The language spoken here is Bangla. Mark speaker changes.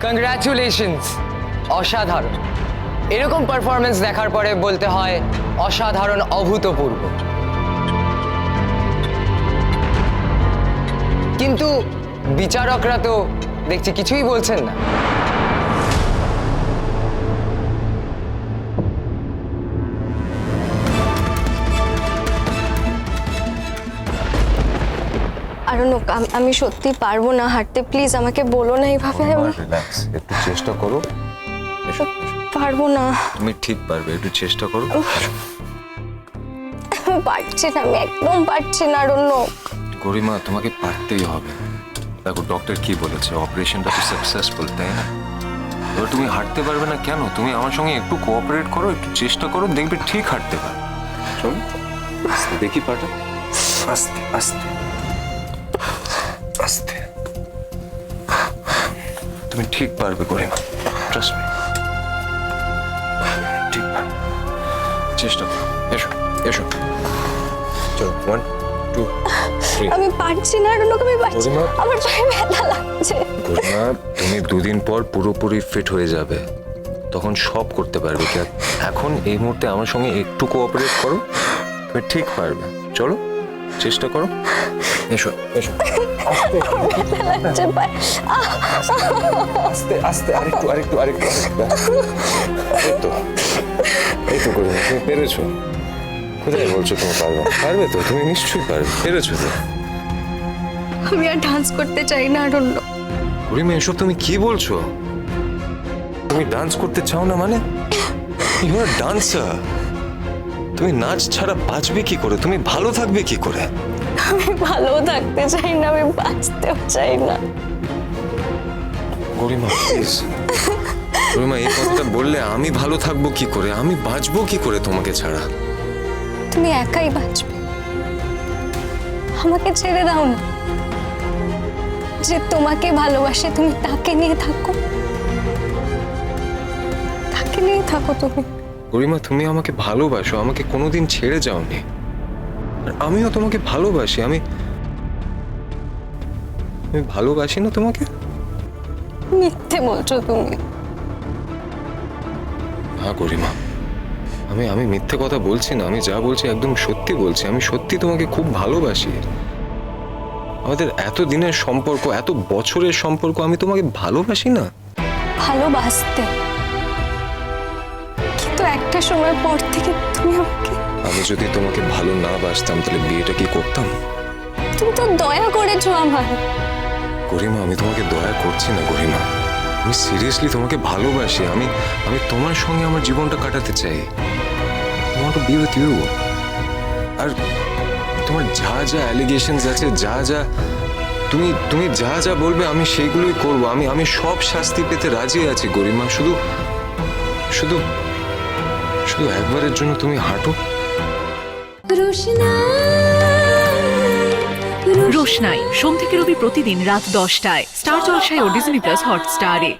Speaker 1: কংগ্রাচুলেশনস, অসাধারণ। এরকম পারফরমেন্স দেখার পরে বলতে হয় অসাধারণ, অভূতপূর্ব। কিন্তু বিচারকরা তো দেখছি কিছুই বলছেন না।
Speaker 2: আরণ্যক, আমি সত্যি পারবো না হাঁটতে, প্লিজ আমাকে বলো না এইভাবে।
Speaker 3: রিল্যাক্স, একটু চেষ্টা করো। এসো, এসো।
Speaker 2: পারবো না,
Speaker 3: তুমি ঠিক পারবে, একটু চেষ্টা করো।
Speaker 2: আমি পারছি না, আমি একদম পারছি না আরণ্যক।
Speaker 3: গরিমা, তোমাকে পারতেই হবে। দেখো ডক্টর কি বলেছে, অপারেশনটা তো সাকসেসফুল, তাই না? এবার তুমি হাঁটতে পারবে না কেন? তুমি আমার সঙ্গে একটু কোঅপারেট করো, একটু চেষ্টা করো, দেখবে ঠিক হাঁটতে পারবে। চলো আস্তে দেখি পাটা, আস্তে আস্তে আস্তে। তুমি ঠিক পারবে গরিমা, ট্রাস্ট মি, ঠিক পারবে। চেষ্টা করো, এসো এসো, চলো 1 2 3।
Speaker 2: আমি পারছি না আরণ্যক, আমি পারছি না,
Speaker 3: গরিমা।
Speaker 2: আমার পায়ে ব্যথা লাগছে।
Speaker 3: গরিমা, তুমি 2 দিন পর পুরোপুরি ফিট হয়ে যাবে, তখন সব করতে পারবে। কি এখন এই মুহূর্তে আমার সঙ্গে একটু কোঅপারেট করো, তুমি ঠিক পারবে। চলো চেষ্টা করো, এসো এসো,
Speaker 2: ব্যথা লাগছে পায়ে।
Speaker 3: আস্তে আস্তে, আরেকটু আরেকটু আরেকটু। এই তো, এই তো গরিমা, তুমি পেরেছো। কোথায় বলছো তুমি পারবে না? পারবে তো, তুমি নিশ্চয়ই পারবে, পেরেছো তো।
Speaker 2: আমি আর ডান্স করতে চাই না আরণ্যক।
Speaker 3: গরিমা, এসব তুমি কি বলছো? তুমি ডান্স করতে চাও না মানে? You are dancer. তুমি নাচ ছাড়া বাঁচবে কি করে? তুমি ভালো থাকবে কি করে?
Speaker 2: আমি ভালো থাকতে চাই না, আমি বাঁচতেও চাই না।
Speaker 3: গরিমা প্লিজ, গরিমা এই কথাটা বললে আমি ভালো থাকবো কি করে? আমি বাঁচবো কি করে তোমাকে ছাড়া?
Speaker 2: তুমি একাই বাঁচবে, আমাকে ছেড়ে দাও না। যে তোমাকে ভালোবাসে তুমি তাকে নিয়ে থাকো, তাকে নিয়ে থাকো তুমি।
Speaker 3: গরিমা, তুমি আমাকে ভালোবাসো, আমাকে কোনোদিন ছেড়ে যাওনি। আর আমিও তোমাকে ভালোবাসি। আমি ভালোবাসি না তোমাকে?
Speaker 2: মিথ্যে বলছো তুমি।
Speaker 3: হ্যাঁ গরিমা, আমি মিথ্যে কথা বলছি না। আমি যা বলছি একদম সত্যি বলছি। আমি সত্যি তোমাকে খুব ভালোবাসি। আমাদের এত দিনের সম্পর্ক, এত বছরের সম্পর্ক, আমি তোমাকে ভালোবাসি না?
Speaker 2: ভালোবাসতে, কিন্তু একটা সময় পর থেকে তুমি আমাকে,
Speaker 3: আমি যদি তোমাকে ভালো না বাসতাম তাহলে বিয়েটা কি করতাম?
Speaker 2: তুমি তো দয়া করেছো আমার।
Speaker 3: গরিমা, আমি তোমাকে দয়া করছি না গরিমা, আমি সিরিয়াসলি তোমাকে ভালোবাসি। আমি তোমার সঙ্গে আমার জীবনটা কাটাতে চাই। I want to be with you. আর তোমার যা যা অ্যালিগেশনস আছে, যা যা তুমি যা যা বলবে আমি সেইগুলোই করব। আমি সব শাস্তি পেতে রাজি আছি গরিমা। শুধু শুধু শুধু একবারের জন্য তুমি হাঁটো।
Speaker 4: রোশনাই সোম থেকে রবি প্রতিদিন রাত 10টায় স্টার জলসায় ও ডিজনি প্লাস হটস্টারে।